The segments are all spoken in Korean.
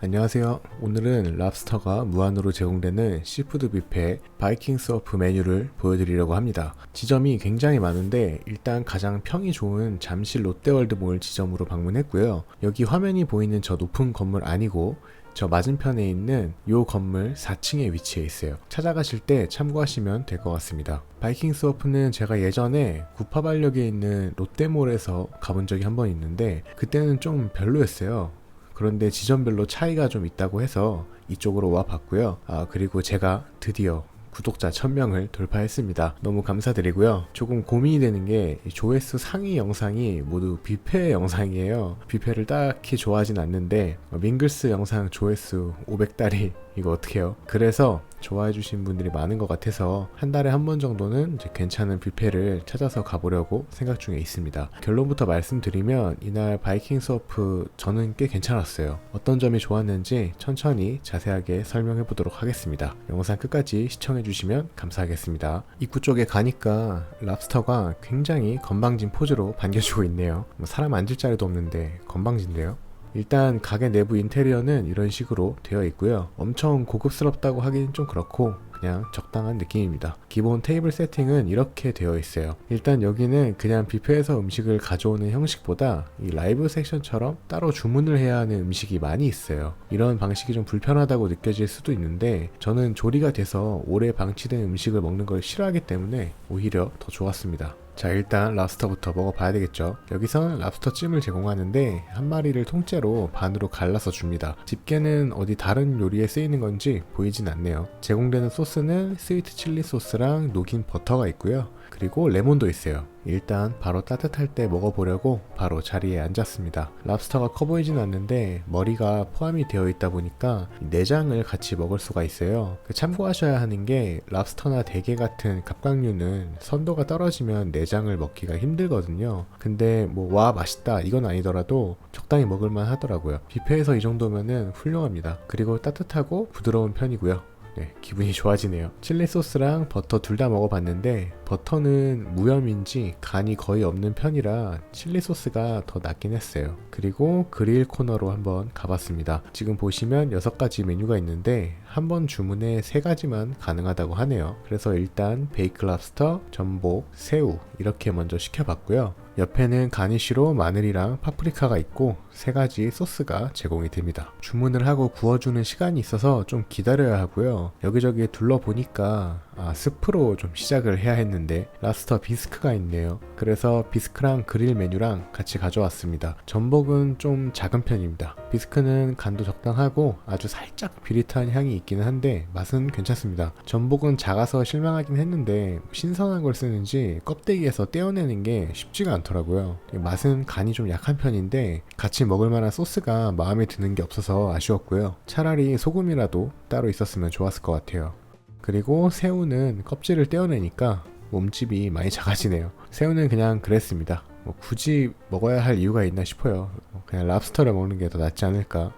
안녕하세요. 오늘은 랍스터가 무한으로 제공되는 시푸드 뷔페 바이킹 서프 메뉴를 보여드리려고 합니다. 지점이 굉장히 많은데 일단 가장 평이 좋은 잠실 롯데월드몰 지점으로 방문했고요. 여기 화면이 보이는 저 높은 건물 아니고 저 맞은편에 있는 요 건물 4층에 위치해 있어요. 찾아가실 때 참고하시면 될 것 같습니다. 바이킹 서프는 제가 예전에 구파발역에 있는 롯데몰에서 가본 적이 한 번 있는데 그때는 좀 별로였어요. 그런데 지점별로 차이가 좀 있다고 해서 이쪽으로 와 봤고요. 그리고 제가 드디어 구독자 1000명을 돌파했습니다. 너무 감사드리고요. 조금 고민이 되는 게 조회수 상위 영상이 모두 뷔페 영상이에요. 뷔페를 딱히 좋아하진 않는데 밍글스 영상 조회수 500달이 이거 어떡해요? 그래서 좋아해 주신 분들이 많은 것 같아서 한 달에 한 번 정도는 이제 괜찮은 뷔페를 찾아서 가보려고 생각 중에 있습니다. 결론부터 말씀드리면 이날 바이킹 서프 저는 꽤 괜찮았어요. 어떤 점이 좋았는지 천천히 자세하게 설명해 보도록 하겠습니다. 영상 끝까지 시청해 주시면 감사하겠습니다. 입구 쪽에 가니까 랍스터가 굉장히 건방진 포즈로 반겨주고 있네요. 사람 앉을 자리도 없는데 건방진데요. 일단 가게 내부 인테리어는 이런 식으로 되어 있고요. 엄청 고급스럽다고 하기는 좀 그렇고 그냥 적당한 느낌입니다. 기본 테이블 세팅은 이렇게 되어 있어요. 일단 여기는 그냥 뷔페에서 음식을 가져오는 형식보다 이 라이브 섹션처럼 따로 주문을 해야 하는 음식이 많이 있어요. 이런 방식이 좀 불편하다고 느껴질 수도 있는데 저는 조리가 돼서 오래 방치된 음식을 먹는 걸 싫어하기 때문에 오히려 더 좋았습니다. 자, 일단 랍스터부터 먹어봐야 되겠죠. 여기선 랍스터 찜을 제공하는데 한 마리를 통째로 반으로 갈라서 줍니다. 집게는 어디 다른 요리에 쓰이는 건지 보이진 않네요. 제공되는 소스는 스위트 칠리 소스랑 녹인 버터가 있고요. 그리고 레몬도 있어요. 일단 바로 따뜻할 때 먹어보려고 바로 자리에 앉았습니다. 랍스터가 커 보이진 않는데 머리가 포함이 되어 있다 보니까 내장을 같이 먹을 수가 있어요. 참고하셔야 하는 게 랍스터나 대게 같은 갑각류는 선도가 떨어지면 내장을 먹기가 힘들거든요. 근데 와 맛있다 이건 아니더라도 적당히 먹을만 하더라고요. 뷔페에서 이 정도면은 훌륭합니다. 그리고 따뜻하고 부드러운 편이고요. 네, 기분이 좋아지네요. 칠리 소스랑 버터 둘 다 먹어봤는데 버터는 무염인지 간이 거의 없는 편이라 칠리 소스가 더 낫긴 했어요. 그리고 그릴 코너로 한번 가봤습니다. 지금 보시면 6가지 메뉴가 있는데 한 번 주문에 3가지만 가능하다고 하네요. 그래서 일단 베이크 랍스터, 전복, 새우 이렇게 먼저 시켜봤고요. 옆에는 가니쉬로 마늘이랑 파프리카가 있고 3가지 소스가 제공이 됩니다. 주문을 하고 구워주는 시간이 있어서 좀 기다려야 하고요. 여기저기 둘러보니까 스프로 좀 시작을 해야 했는데 랍스터 비스크가 있네요. 그래서 비스크랑 그릴 메뉴랑 같이 가져왔습니다. 전복은 좀 작은 편입니다. 비스크는 간도 적당하고 아주 살짝 비릿한 향이 있기는 한데 맛은 괜찮습니다. 전복은 작아서 실망하긴 했는데 신선한 걸 쓰는지 껍데기에서 떼어내는 게 쉽지가 않더라고요. 맛은 간이 좀 약한 편인데 같이 먹을 만한 소스가 마음에 드는 게 없어서 아쉬웠고요. 차라리 소금이라도 따로 있었으면 좋았을 것 같아요. 그리고 새우는 껍질을 떼어내니까 몸집이 많이 작아지네요. 새우는 그냥 그랬습니다. 굳이 먹어야 할 이유가 있나 싶어요. 그냥 랍스터를 먹는 게 더 낫지 않을까.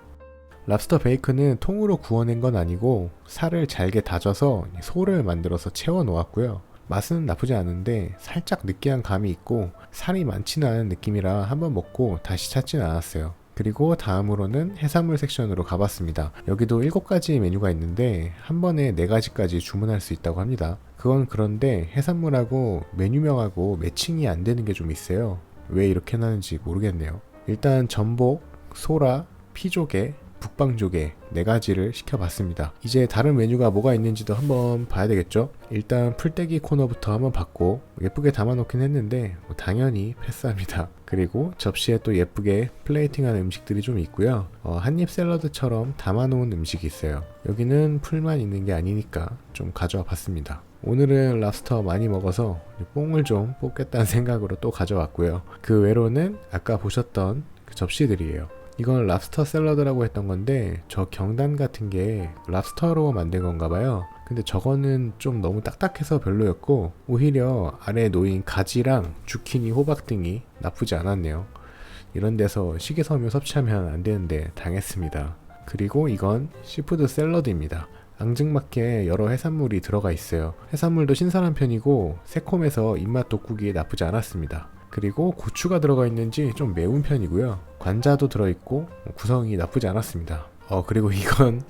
랍스터 베이컨은 통으로 구워낸 건 아니고 살을 잘게 다져서 소를 만들어서 채워 놓았고요. 맛은 나쁘지 않은데 살짝 느끼한 감이 있고 살이 많지는 않은 느낌이라 한번 먹고 다시 찾지는 않았어요. 그리고 다음으로는 해산물 섹션으로 가봤습니다. 여기도 7가지 메뉴가 있는데 한 번에 4가지까지 주문할 수 있다고 합니다. 그건 그런데 해산물하고 메뉴명하고 매칭이 안 되는 게 좀 있어요. 왜 이렇게 해놨는지 모르겠네요. 일단 전복, 소라, 피조개, 북방조개 4가지를 시켜봤습니다. 이제 다른 메뉴가 뭐가 있는지도 한번 봐야 되겠죠? 일단 풀떼기 코너부터 한번 봤고 예쁘게 담아놓긴 했는데 당연히 패스합니다. 그리고 접시에 또 예쁘게 플레이팅한 음식들이 좀 있고요. 한입 샐러드처럼 담아놓은 음식이 있어요. 여기는 풀만 있는 게 아니니까 좀 가져와 봤습니다. 오늘은 랍스터 많이 먹어서 뽕을 좀 뽑겠다는 생각으로 또 가져왔고요. 그 외로는 아까 보셨던 그 접시들이에요. 이건 랍스터 샐러드라고 했던 건데 저 경단 같은 게 랍스터로 만든 건가 봐요. 근데 저거는 좀 너무 딱딱해서 별로였고 오히려 아래에 놓인 가지랑 주키니, 호박 등이 나쁘지 않았네요. 이런 데서 식이섬유 섭취하면 안 되는데 당했습니다. 그리고 이건 시푸드 샐러드입니다. 앙증맞게 여러 해산물이 들어가 있어요. 해산물도 신선한 편이고 새콤해서 입맛 돋구기에 나쁘지 않았습니다. 그리고 고추가 들어가 있는지 좀 매운 편이고요. 관자도 들어있고 구성이 나쁘지 않았습니다. 그리고 이건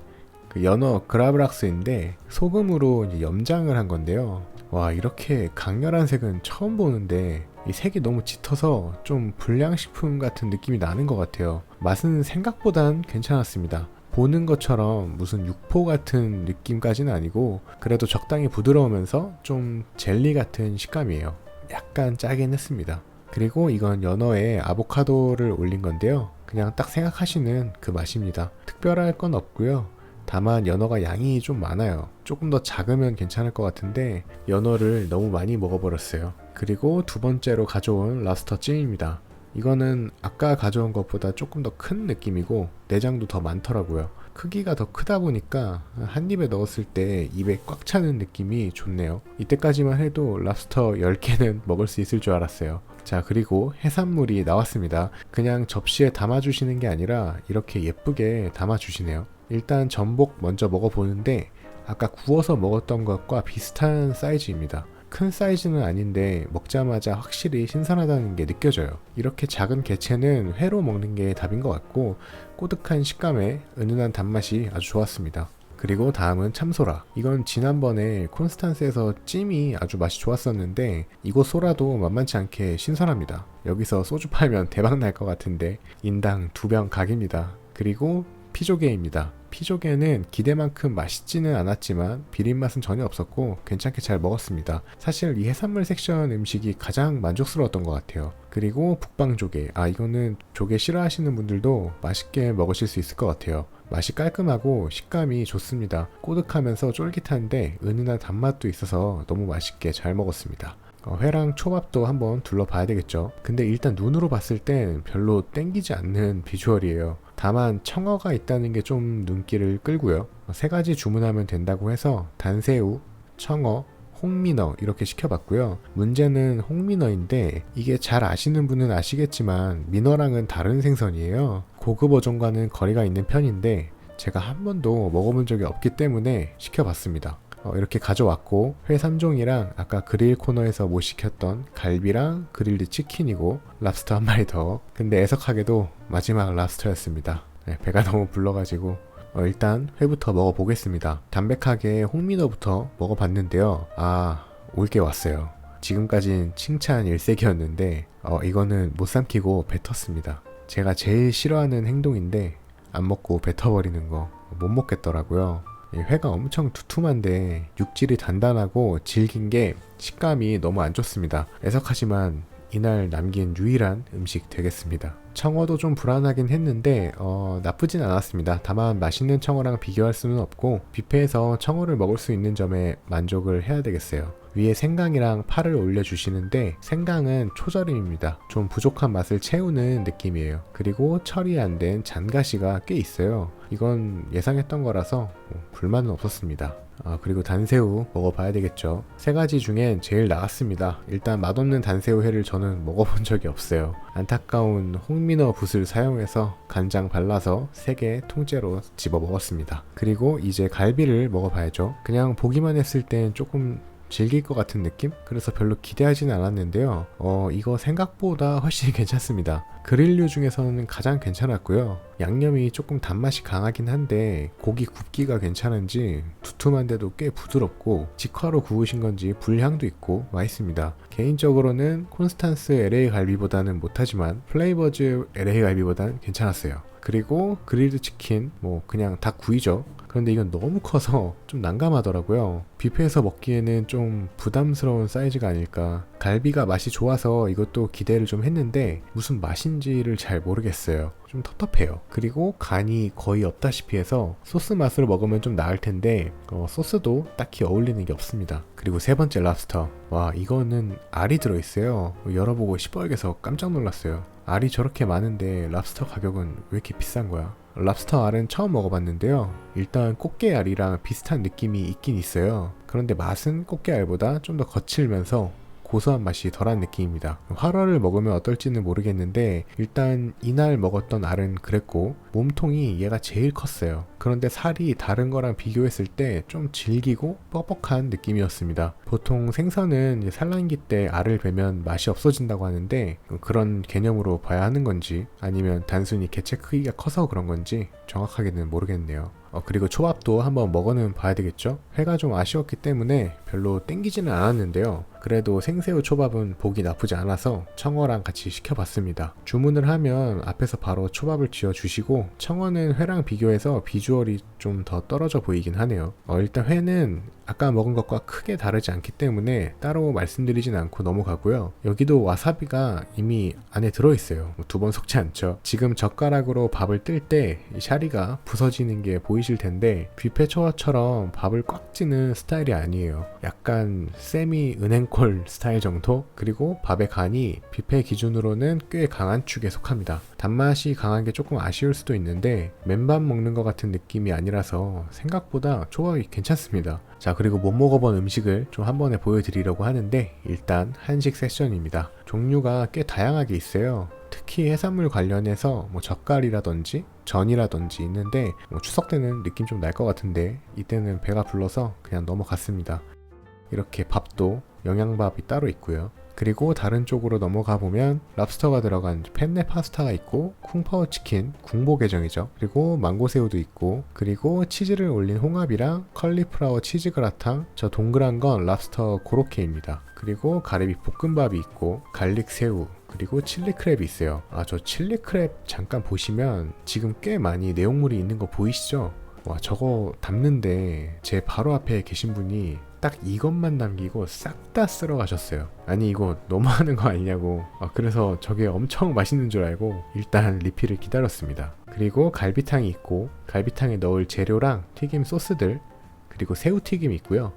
그 연어 그라브락스인데 소금으로 이제 염장을 한 건데요. 와, 이렇게 강렬한 색은 처음 보는데 이 색이 너무 짙어서 좀 불량식품 같은 느낌이 나는 것 같아요. 맛은 생각보단 괜찮았습니다. 보는 것처럼 무슨 육포 같은 느낌까지는 아니고 그래도 적당히 부드러우면서 좀 젤리 같은 식감이에요. 약간 짜긴 했습니다. 그리고 이건 연어에 아보카도를 올린 건데요. 그냥 딱 생각하시는 그 맛입니다. 특별할 건 없고요. 다만 연어가 양이 좀 많아요. 조금 더 작으면 괜찮을 것 같은데 연어를 너무 많이 먹어버렸어요. 그리고 두 번째로 가져온 랍스터 찜입니다. 이거는 아까 가져온 것보다 조금 더 큰 느낌이고 내장도 더 많더라고요. 크기가 더 크다 보니까 한 입에 넣었을 때 입에 꽉 차는 느낌이 좋네요. 이때까지만 해도 랍스터 10개는 먹을 수 있을 줄 알았어요. 자, 그리고 해산물이 나왔습니다. 그냥 접시에 담아주시는 게 아니라 이렇게 예쁘게 담아주시네요. 일단 전복 먼저 먹어보는데 아까 구워서 먹었던 것과 비슷한 사이즈입니다. 큰 사이즈는 아닌데 먹자마자 확실히 신선하다는 게 느껴져요. 이렇게 작은 개체는 회로 먹는 게 답인 것 같고 꼬득한 식감에 은은한 단맛이 아주 좋았습니다. 그리고 다음은 참소라. 이건 지난번에 콘스탄스에서 찜이 아주 맛이 좋았었는데 이곳 소라도 만만치 않게 신선합니다. 여기서 소주 팔면 대박 날 것 같은데 인당 2병 각입니다. 그리고 피조개입니다. 피조개는 기대만큼 맛있지는 않았지만 비린맛은 전혀 없었고 괜찮게 잘 먹었습니다. 사실 이 해산물 섹션 음식이 가장 만족스러웠던 것 같아요. 그리고 북방조개. 이거는 조개 싫어하시는 분들도 맛있게 먹으실 수 있을 것 같아요. 맛이 깔끔하고 식감이 좋습니다. 꼬득하면서 쫄깃한데 은은한 단맛도 있어서 너무 맛있게 잘 먹었습니다. 회랑 초밥도 한번 둘러봐야 되겠죠. 근데 일단 눈으로 봤을 땐 별로 땡기지 않는 비주얼이에요. 다만 청어가 있다는 게 좀 눈길을 끌고요. 3가지 주문하면 된다고 해서 단새우, 청어, 홍민어 이렇게 시켜봤고요. 문제는 홍민어인데 이게 잘 아시는 분은 아시겠지만 민어랑은 다른 생선이에요. 고급 어종과는 거리가 있는 편인데 제가 한 번도 먹어본 적이 없기 때문에 시켜봤습니다. 이렇게 가져왔고 회 3종이랑 아까 그릴 코너에서 못 시켰던 갈비랑 그릴드 치킨이고 랍스터 한 마리 더. 근데 애석하게도 마지막 랍스터였습니다. 배가 너무 불러가지고 일단 회부터 먹어보겠습니다. 담백하게 홍민어부터 먹어봤는데요. 올 게 왔어요. 지금까진 칭찬 일색이었는데 이거는 못 삼키고 뱉었습니다. 제가 제일 싫어하는 행동인데 안 먹고 뱉어버리는 거 못 먹겠더라고요. 회가 엄청 두툼한데 육질이 단단하고 질긴 게 식감이 너무 안 좋습니다. 애석하지만 이날 남긴 유일한 음식 되겠습니다. 청어도 좀 불안하긴 했는데 나쁘진 않았습니다. 다만 맛있는 청어랑 비교할 수는 없고 뷔페에서 청어를 먹을 수 있는 점에 만족을 해야 되겠어요. 위에 생강이랑 파를 올려주시는데 생강은 초절임입니다. 좀 부족한 맛을 채우는 느낌이에요. 그리고 처리 안 된 잔가시가 꽤 있어요. 이건 예상했던 거라서 불만은 없었습니다. 그리고 단새우 먹어봐야 되겠죠. 3가지 중엔 제일 나았습니다. 일단 맛없는 단새우 회를 저는 먹어본 적이 없어요. 안타까운 홍민어 붓을 사용해서 간장 발라서 3개 통째로 집어 먹었습니다. 그리고 이제 갈비를 먹어봐야죠. 그냥 보기만 했을 땐 조금 질길 것 같은 느낌? 그래서 별로 기대하진 않았는데요. 이거 생각보다 훨씬 괜찮습니다. 그릴류 중에서는 가장 괜찮았고요. 양념이 조금 단맛이 강하긴 한데 고기 굽기가 괜찮은지 두툼한데도 꽤 부드럽고 직화로 구우신 건지 불향도 있고 맛있습니다. 개인적으로는 콘스탄스 LA 갈비보다는 못하지만 플레이버즈 LA 갈비보다는 괜찮았어요. 그리고 그릴드 치킨, 그냥 닭 구이죠. 그런데 이건 너무 커서 좀 난감하더라고요. 뷔페에서 먹기에는 좀 부담스러운 사이즈가 아닐까. 갈비가 맛이 좋아서 이것도 기대를 좀 했는데 무슨 맛인지를 잘 모르겠어요. 좀 텁텁해요. 그리고 간이 거의 없다시피 해서 소스 맛으로 먹으면 좀 나을 텐데 소스도 딱히 어울리는 게 없습니다. 그리고 3번째 랍스터. 와, 이거는 알이 들어있어요. 열어보고 시뻘개서 깜짝 놀랐어요. 알이 저렇게 많은데 랍스터 가격은 왜 이렇게 비싼 거야? 랍스터 알은 처음 먹어봤는데요. 일단 꽃게 알이랑 비슷한 느낌이 있긴 있어요. 그런데 맛은 꽃게 알보다 좀 더 거칠면서 고소한 맛이 덜한 느낌입니다. 활어를 먹으면 어떨지는 모르겠는데 일단 이날 먹었던 알은 그랬고 몸통이 얘가 제일 컸어요. 그런데 살이 다른 거랑 비교했을 때 좀 질기고 뻑뻑한 느낌이었습니다. 보통 생선은 산란기 때 알을 베면 맛이 없어진다고 하는데 그런 개념으로 봐야 하는 건지 아니면 단순히 개체 크기가 커서 그런 건지 정확하게는 모르겠네요. 그리고 초밥도 한번 먹어는 봐야 되겠죠? 회가 좀 아쉬웠기 때문에 별로 땡기지는 않았는데요. 그래도 생새우 초밥은 보기 나쁘지 않아서 청어랑 같이 시켜봤습니다. 주문을 하면 앞에서 바로 초밥을 지어주시고 청어는 회랑 비교해서 비주얼이 좀 더 떨어져 보이긴 하네요. 일단 회는 아까 먹은 것과 크게 다르지 않기 때문에 따로 말씀드리진 않고 넘어가고요. 여기도 와사비가 이미 안에 들어있어요. 두 번 섞지 않죠. 지금 젓가락으로 밥을 뜰 때 샤리가 부서지는 게 보이실 텐데 뷔페 초밥처럼 밥을 꽉 찌는 스타일이 아니에요. 약간 세미 은행콜 스타일 정도? 그리고 밥의 간이 뷔페 기준으로는 꽤 강한 축에 속합니다. 단맛이 강한 게 조금 아쉬울 수도 있는데 맨밥 먹는 것 같은 느낌이 아니라서 생각보다 초밥이 괜찮습니다. 자, 그리고 못 먹어본 음식을 좀 한 번에 보여드리려고 하는데 일단 한식 세션입니다. 종류가 꽤 다양하게 있어요. 특히 해산물 관련해서 젓갈이라든지 전이라든지 있는데 추석 때는 느낌 좀 날 것 같은데 이때는 배가 불러서 그냥 넘어갔습니다. 이렇게 밥도 영양밥이 따로 있고요. 그리고 다른 쪽으로 넘어가 보면 랍스터가 들어간 펜네 파스타가 있고 쿵파오 치킨, 궁보 계정이죠. 그리고 망고새우도 있고 그리고 치즈를 올린 홍합이랑 컬리플라워 치즈 그라탕, 저 동그란 건 랍스터 고로케입니다. 그리고 가리비 볶음밥이 있고 갈릭 새우 그리고 칠리 크랩이 있어요. 저 칠리 크랩 잠깐 보시면 지금 꽤 많이 내용물이 있는 거 보이시죠? 와, 저거 담는데 제 바로 앞에 계신 분이 딱 이것만 남기고 싹 다 쓸어 가셨어요. 아니 이거 너무하는 거 아니냐고. 그래서 저게 엄청 맛있는 줄 알고 일단 리필을 기다렸습니다. 그리고 갈비탕이 있고 갈비탕에 넣을 재료랑 튀김 소스들 그리고 새우튀김이 있고요.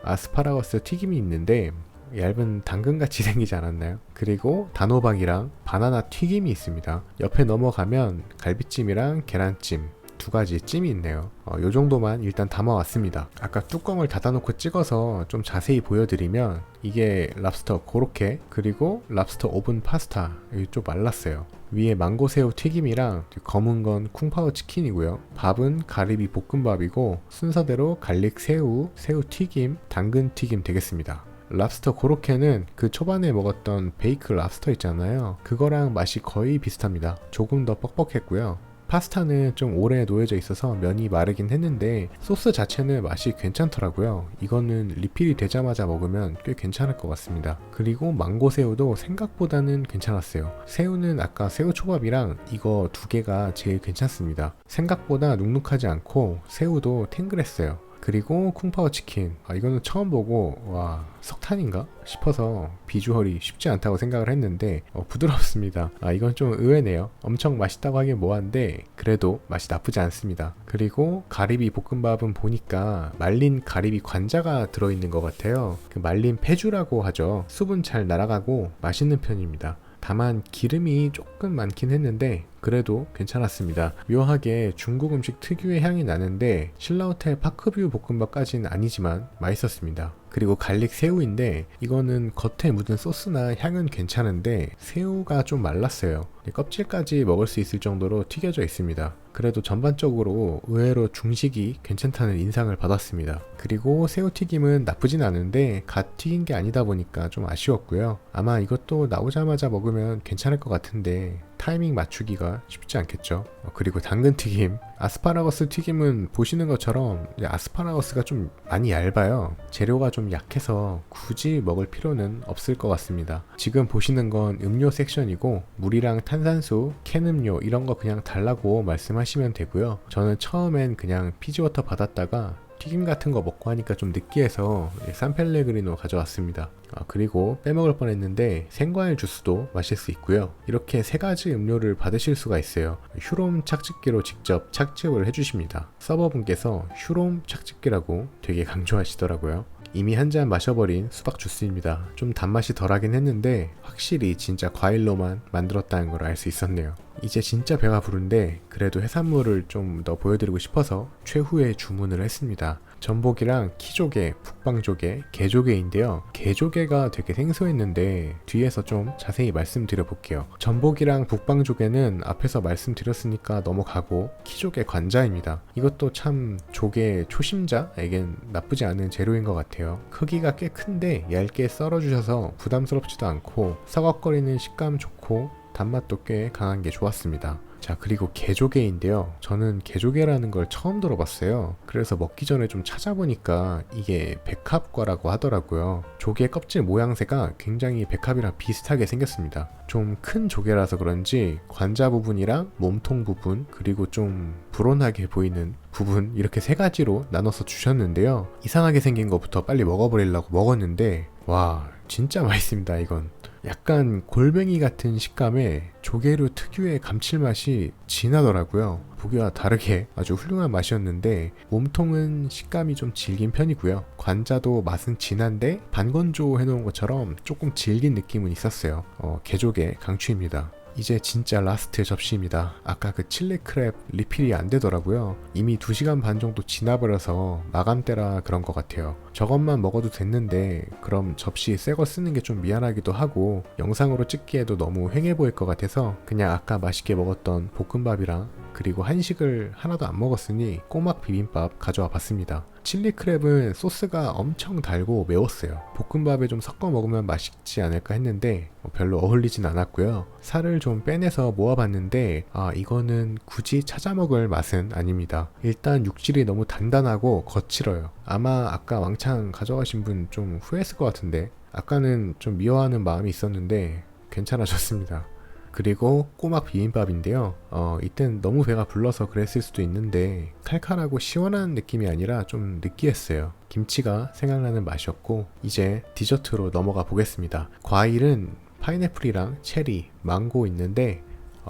아스파라거스 튀김이 있는데 얇은 당근같이 생기지 않았나요? 그리고 단호박이랑 바나나 튀김이 있습니다. 옆에 넘어가면 갈비찜이랑 계란찜 두 가지 찜이 있네요. 요 정도만 일단 담아왔습니다. 아까 뚜껑을 닫아놓고 찍어서 좀 자세히 보여드리면 이게 랍스터 고로케 그리고 랍스터 오븐 파스타 여기 좀 말랐어요. 위에 망고새우 튀김이랑 검은 건 쿵파오 치킨이고요. 밥은 가리비 볶음밥이고 순서대로 갈릭 새우, 새우 튀김, 당근 튀김 되겠습니다. 랍스터 고로케는 그 초반에 먹었던 베이크 랍스터 있잖아요. 그거랑 맛이 거의 비슷합니다. 조금 더 뻑뻑했고요. 파스타는 좀 오래 놓여져 있어서 면이 마르긴 했는데 소스 자체는 맛이 괜찮더라고요. 이거는 리필이 되자마자 먹으면 꽤 괜찮을 것 같습니다. 그리고 망고새우도 생각보다는 괜찮았어요. 새우는 아까 새우초밥이랑 이거 두 개가 제일 괜찮습니다. 생각보다 눅눅하지 않고 새우도 탱글했어요. 그리고 쿵파오 치킨 이거는 처음 보고 와 석탄인가 싶어서 비주얼이 쉽지 않다고 생각을 했는데 부드럽습니다. 이건 좀 의외네요. 엄청 맛있다고 하긴 뭐한데 그래도 맛이 나쁘지 않습니다. 그리고 가리비 볶음밥은 보니까 말린 가리비 관자가 들어있는 것 같아요. 그 말린 페주라고 하죠. 수분 잘 날아가고 맛있는 편입니다. 다만 기름이 조금 많긴 했는데 그래도 괜찮았습니다. 묘하게 중국 음식 특유의 향이 나는데 신라호텔 파크뷰 볶음밥까지는 아니지만 맛있었습니다. 그리고 갈릭 새우인데 이거는 겉에 묻은 소스나 향은 괜찮은데 새우가 좀 말랐어요. 껍질까지 먹을 수 있을 정도로 튀겨져 있습니다. 그래도 전반적으로 의외로 중식이 괜찮다는 인상을 받았습니다. 그리고 새우튀김은 나쁘진 않은데 갓 튀긴 게 아니다 보니까 좀 아쉬웠고요. 아마 이것도 나오자마자 먹으면 괜찮을 것 같은데 타이밍 맞추기가 쉽지 않겠죠. 그리고 당근튀김, 아스파라거스 튀김은 보시는 것처럼 아스파라거스가 좀 많이 얇아요. 재료가 좀 약해서 굳이 먹을 필요는 없을 것 같습니다. 지금 보시는 건 음료 섹션이고 물이랑 탄산수, 캔 음료 이런 거 그냥 달라고 말씀하시면 되고요. 저는 처음엔 그냥 피지워터 받았다가 튀김 같은 거 먹고 하니까 좀 느끼해서 산펠레그리노 가져왔습니다. 그리고 빼먹을 뻔했는데 생과일 주스도 마실 수 있고요. 이렇게 세 가지 음료를 받으실 수가 있어요. 휴롬 착즙기로 직접 착즙을 해주십니다. 서버분께서 휴롬 착즙기라고 되게 강조하시더라고요. 이미 한 잔 마셔버린 수박 주스입니다. 좀 단맛이 덜하긴 했는데 확실히 진짜 과일로만 만들었다는 걸 알 수 있었네요. 이제 진짜 배가 부른데 그래도 해산물을 좀 더 보여드리고 싶어서 최후의 주문을 했습니다. 전복이랑 키조개, 북방조개, 게조개인데요. 게조개가 되게 생소했는데 뒤에서 좀 자세히 말씀드려 볼게요. 전복이랑 북방조개는 앞에서 말씀드렸으니까 넘어가고, 키조개 관자입니다. 이것도 참 조개 초심자에겐 나쁘지 않은 재료인 것 같아요. 크기가 꽤 큰데 얇게 썰어주셔서 부담스럽지도 않고 서걱거리는 식감 좋고 단맛도 꽤 강한 게 좋았습니다. 자, 그리고 게조개인데요. 저는 게조개라는 걸 처음 들어봤어요. 그래서 먹기 전에 좀 찾아보니까 이게 백합과라고 하더라고요. 조개 껍질 모양새가 굉장히 백합이랑 비슷하게 생겼습니다. 좀 큰 조개라서 그런지 관자 부분이랑 몸통 부분, 그리고 좀 불온하게 보이는 부분, 이렇게 세 가지로 나눠서 주셨는데요. 이상하게 생긴 것부터 빨리 먹어버리려고 먹었는데 와, 진짜 맛있습니다. 이건 약간 골뱅이 같은 식감에 조개류 특유의 감칠맛이 진하더라고요. 보기와 다르게 아주 훌륭한 맛이었는데 몸통은 식감이 좀 질긴 편이고요. 관자도 맛은 진한데 반건조 해놓은 것처럼 조금 질긴 느낌은 있었어요. 게조개 강추입니다. 이제 진짜 라스트 접시입니다. 아까 그 칠리 크랩 리필이 안 되더라고요. 이미 2시간 반 정도 지나버려서 마감때라 그런 것 같아요. 저것만 먹어도 됐는데 그럼 접시 새 거 쓰는 게 좀 미안하기도 하고 영상으로 찍기에도 너무 횡해 보일 것 같아서 그냥 아까 맛있게 먹었던 볶음밥이랑 그리고 한식을 하나도 안 먹었으니 꼬막 비빔밥 가져와 봤습니다. 칠리 크랩은 소스가 엄청 달고 매웠어요. 볶음밥에 좀 섞어 먹으면 맛있지 않을까 했는데 별로 어울리진 않았고요. 살을 좀 빼내서 모아봤는데 이거는 굳이 찾아 먹을 맛은 아닙니다. 일단 육질이 너무 단단하고 거칠어요. 아마 아까 왕창 가져가신 분 좀 후회했을 것 같은데, 아까는 좀 미워하는 마음이 있었는데 괜찮아졌습니다. 그리고 꼬막 비빔밥인데요. 이땐 너무 배가 불러서 그랬을 수도 있는데 칼칼하고 시원한 느낌이 아니라 좀 느끼했어요. 김치가 생각나는 맛이었고, 이제 디저트로 넘어가 보겠습니다. 과일은 파인애플이랑 체리, 망고 있는데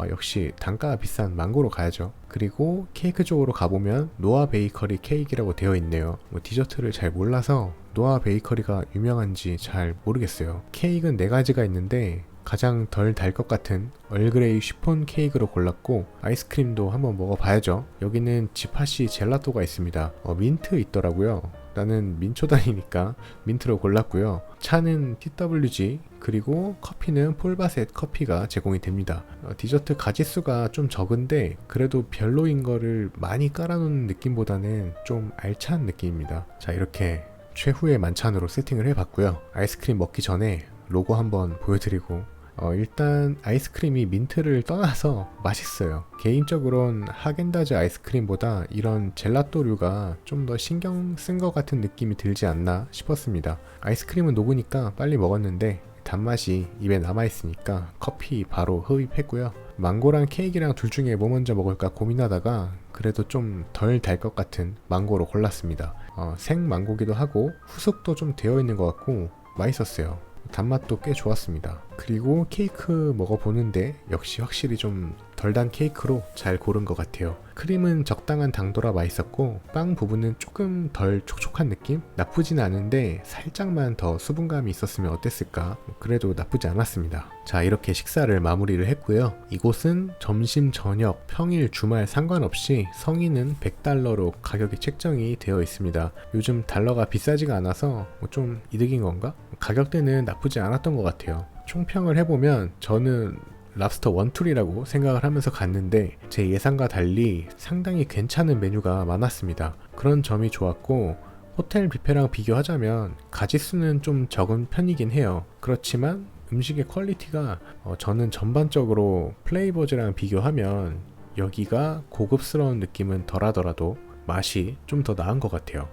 역시 단가가 비싼 망고로 가야죠. 그리고 케이크 쪽으로 가보면 노아 베이커리 케이크라고 되어 있네요. 디저트를 잘 몰라서 노아 베이커리가 유명한지 잘 모르겠어요. 케이크는 4가지가 있는데 가장 덜 달 것 같은 얼그레이 쉬폰 케이크로 골랐고, 아이스크림도 한번 먹어봐야죠. 여기는 지파시 젤라또가 있습니다. 민트 있더라고요. 나는 민초단이니까 민트로 골랐고요. 차는 TWG, 그리고 커피는 폴바셋 커피가 제공이 됩니다. 디저트 가짓수가 좀 적은데 그래도 별로인 거를 많이 깔아놓는 느낌보다는 좀 알찬 느낌입니다. 자, 이렇게 최후의 만찬으로 세팅을 해봤고요. 아이스크림 먹기 전에 로고 한번 보여드리고, 일단 아이스크림이 민트를 떠나서 맛있어요. 개인적으로는 하겐다즈 아이스크림보다 이런 젤라또류가 좀 더 신경 쓴 것 같은 느낌이 들지 않나 싶었습니다. 아이스크림은 녹으니까 빨리 먹었는데 단맛이 입에 남아있으니까 커피 바로 흡입했고요. 망고랑 케이크랑 둘 중에 뭐 먼저 먹을까 고민하다가 그래도 좀 덜 달 것 같은 망고로 골랐습니다. 생망고기도 하고 후숙도 좀 되어 있는 것 같고 맛있었어요. 단맛도 꽤 좋았습니다. 그리고 케이크 먹어보는데 역시 확실히 좀 덜 단 케이크로 잘 고른 것 같아요. 크림은 적당한 당도라 맛있었고, 빵 부분은 조금 덜 촉촉한 느낌? 나쁘진 않은데 살짝만 더 수분감이 있었으면 어땠을까? 그래도 나쁘지 않았습니다. 자, 이렇게 식사를 마무리를 했고요. 이곳은 점심, 저녁, 평일, 주말 상관없이 성인은 $100로 가격이 책정이 되어 있습니다. 요즘 달러가 비싸지가 않아서 좀 이득인 건가? 가격대는 나쁘지 않았던 것 같아요. 총평을 해보면 저는 랍스터 원툴이라고 생각을 하면서 갔는데 제 예상과 달리 상당히 괜찮은 메뉴가 많았습니다. 그런 점이 좋았고, 호텔 뷔페랑 비교하자면 가짓수는 좀 적은 편이긴 해요. 그렇지만 음식의 퀄리티가 저는 전반적으로 플레이버즈랑 비교하면 여기가 고급스러운 느낌은 덜하더라도 맛이 좀 더 나은 것 같아요.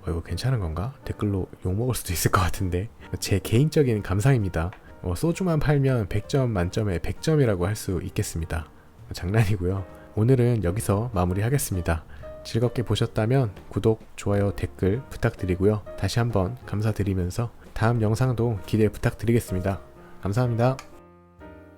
이거 괜찮은 건가? 댓글로 욕먹을 수도 있을 것 같은데 제 개인적인 감상입니다. 소주만 팔면 100점 만점에 100점이라고 할 수 있겠습니다. 장난이고요. 오늘은 여기서 마무리하겠습니다. 즐겁게 보셨다면 구독, 좋아요, 댓글 부탁드리고요. 다시 한번 감사드리면서 다음 영상도 기대 부탁드리겠습니다. 감사합니다.